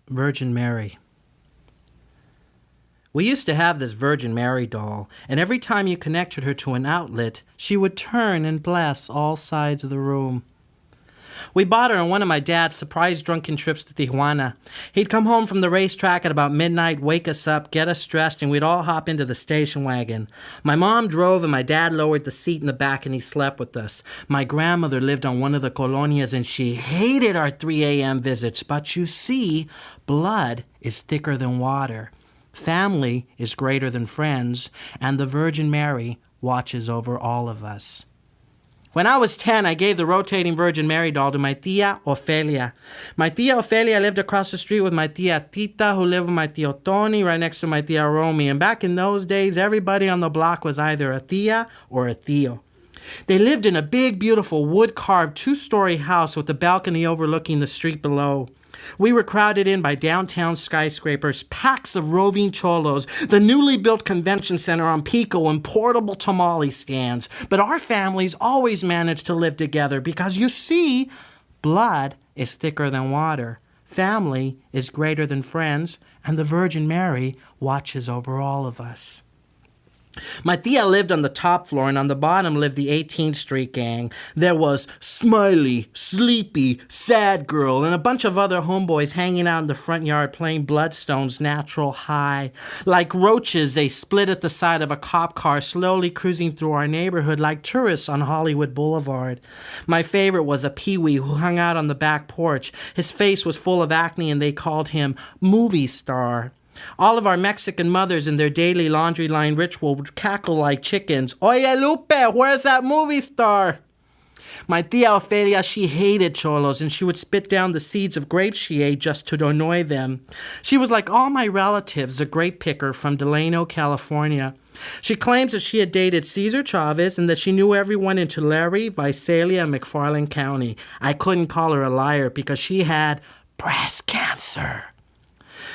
Virgin Mary. We used to have this Virgin Mary doll, and every time you connected her to an outlet, she would turn and bless all sides of the room. We bought her on one of my dad's surprise drunken trips to Tijuana. He'd come home from the racetrack at about midnight, wake us up, get us dressed, and we'd all hop into the station wagon. My mom drove, and my dad lowered the seat in the back, and he slept with us. My grandmother lived on one of the colonias, and she hated our 3 a.m. visits. But you see, blood is thicker than water. Family is greater than friends, and the Virgin Mary watches over all of us. When I was 10, I gave the rotating Virgin Mary doll to my tia Ofelia. My tia Ofelia lived across the street with my tia Tita, who lived with my tio Tony, right next to my tia Romy. And back in those days, everybody on the block was either a tia or a tio. They lived in a big, beautiful, wood-carved 2-story house with a balcony overlooking the street below. We were crowded in by downtown skyscrapers, packs of roving cholos, the newly built convention center on Pico, and portable tamale stands. But our families always managed to live together because, you see, blood is thicker than water. Family is greater than friends, and the Virgin Mary watches over all of us. My tia lived on the top floor, and on the bottom lived the 18th Street gang. There was Smiley, Sleepy, Sad Girl, and a bunch of other homeboys hanging out in the front yard playing Bloodstone's Natural High. Like roaches, they split at the side of a cop car, slowly cruising through our neighborhood like tourists on Hollywood Boulevard. My favorite was a peewee who hung out on the back porch. His face was full of acne, and they called him Movie Star. All of our Mexican mothers in their daily laundry line ritual would cackle like chickens. Oye, Lupe, where's that movie star? My tia Ofelia, she hated cholos, and she would spit down the seeds of grapes she ate just to annoy them. She was like all my relatives, a grape picker from Delano, California. She claims that she had dated Cesar Chavez and that she knew everyone in Tulare, Visalia, and McFarland County. I couldn't call her a liar because she had breast cancer.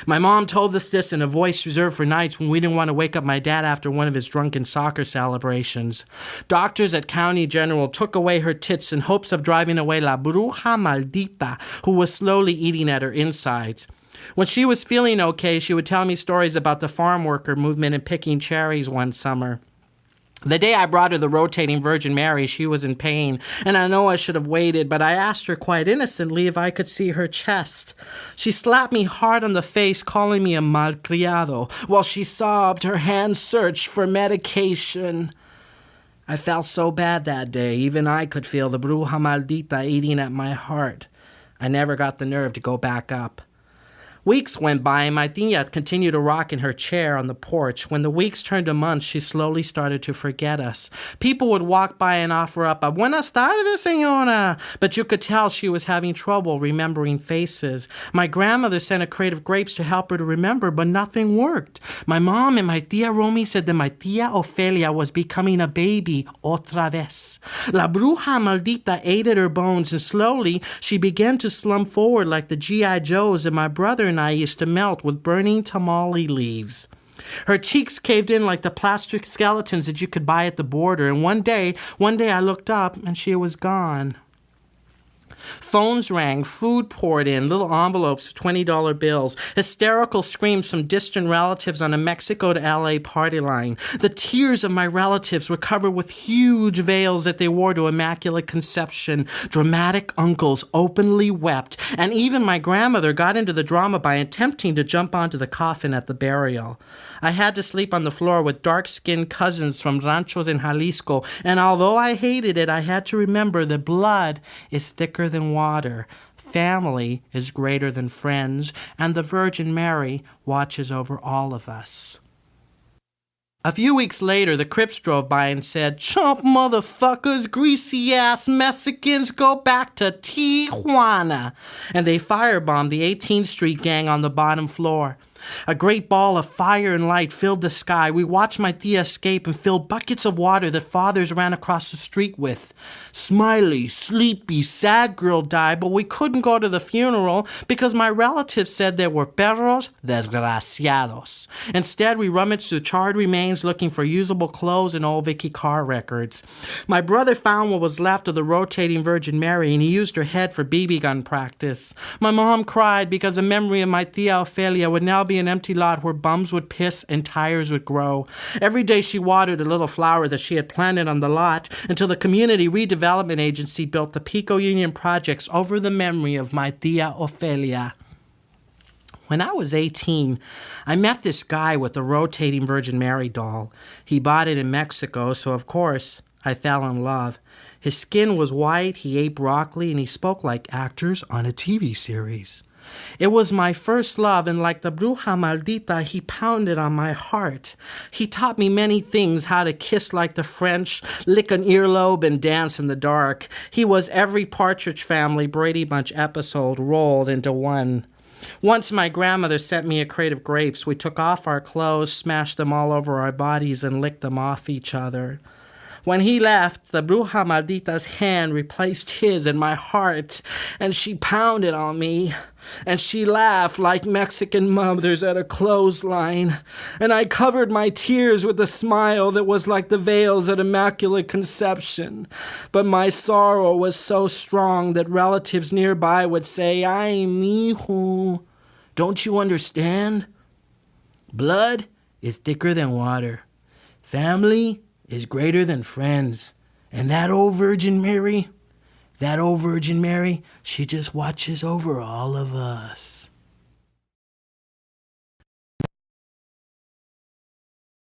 My mom told us this in a voice reserved for nights when we didn't want to wake up my dad after one of his drunken soccer celebrations. Doctors at County General took away her tits in hopes of driving away La Bruja Maldita, who was slowly eating at her insides. When she was feeling okay, she would tell me stories about the farm worker movement and picking cherries one summer. The day I brought her the rotating Virgin Mary, she was in pain, and I know I should have waited, but I asked her quite innocently if I could see her chest. She slapped me hard on the face, calling me a malcriado, while she sobbed, her hands searched for medication. I felt so bad that day, even I could feel the bruja maldita eating at my heart. I never got the nerve to go back up. Weeks went by, and my tia continued to rock in her chair on the porch. When the weeks turned to months, she slowly started to forget us. People would walk by and offer up a "Buenas tardes, señora," but you could tell she was having trouble remembering faces. My grandmother sent a crate of grapes to help her to remember, but nothing worked. My mom and my tia Romy said that my tia Ofelia was becoming a baby otra vez. La bruja maldita ate at her bones, and slowly she began to slump forward like the G.I. Joes that my brother and I used to melt with burning tamale leaves. Her cheeks caved in like the plastic skeletons that you could buy at the border, and one day I looked up and she was gone. Phones rang, food poured in, little envelopes of $20 bills, hysterical screams from distant relatives on a Mexico to L.A. party line. The tears of my relatives were covered with huge veils that they wore to Immaculate Conception. Dramatic uncles openly wept, and even my grandmother got into the drama by attempting to jump onto the coffin at the burial. I had to sleep on the floor with dark-skinned cousins from ranchos in Jalisco, and although I hated it, I had to remember that blood is thicker than water, family is greater than friends, and the Virgin Mary watches over all of us. A few weeks later, the Crips drove by and said, "Chump motherfuckers, greasy-ass Mexicans, go back to Tijuana." And they firebombed the 18th Street gang on the bottom floor. A great ball of fire and light filled the sky. We watched my tia escape and filled buckets of water that fathers ran across the street with. Smiley, sleepy, sad girl died, but we couldn't go to the funeral because my relatives said there were perros desgraciados. Instead, we rummaged through charred remains looking for usable clothes and old Vicky car records. My brother found what was left of the rotating Virgin Mary, and he used her head for BB gun practice. My mom cried because the memory of my tia Ophelia would now be an empty lot where bums would piss and tires would grow. Every day she watered a little flower that she had planted on the lot until the Community Redevelopment Agency built the Pico Union projects over the memory of my tia Ophelia. When I was 18, I met this guy with a rotating Virgin Mary doll. He bought it in Mexico, so of course I fell in love. His skin was white, he ate broccoli, and he spoke like actors on a TV series. It was my first love, and like the bruja maldita, he pounded on my heart. He taught me many things, how to kiss like the French, lick an earlobe, and dance in the dark. He was every Partridge Family Brady Bunch episode rolled into one. Once my grandmother sent me a crate of grapes. We took off our clothes, smashed them all over our bodies, and licked them off each other. When he left, the bruja maldita's hand replaced his in my heart, and she pounded on me, and she laughed like Mexican mothers at a clothesline, and I covered my tears with a smile that was like the veils at Immaculate Conception. But my sorrow was so strong that relatives nearby would say, "Ay, mijo, don't you understand? Blood is thicker than water. Family is greater than friends. And that old Virgin Mary, she just watches over all of us."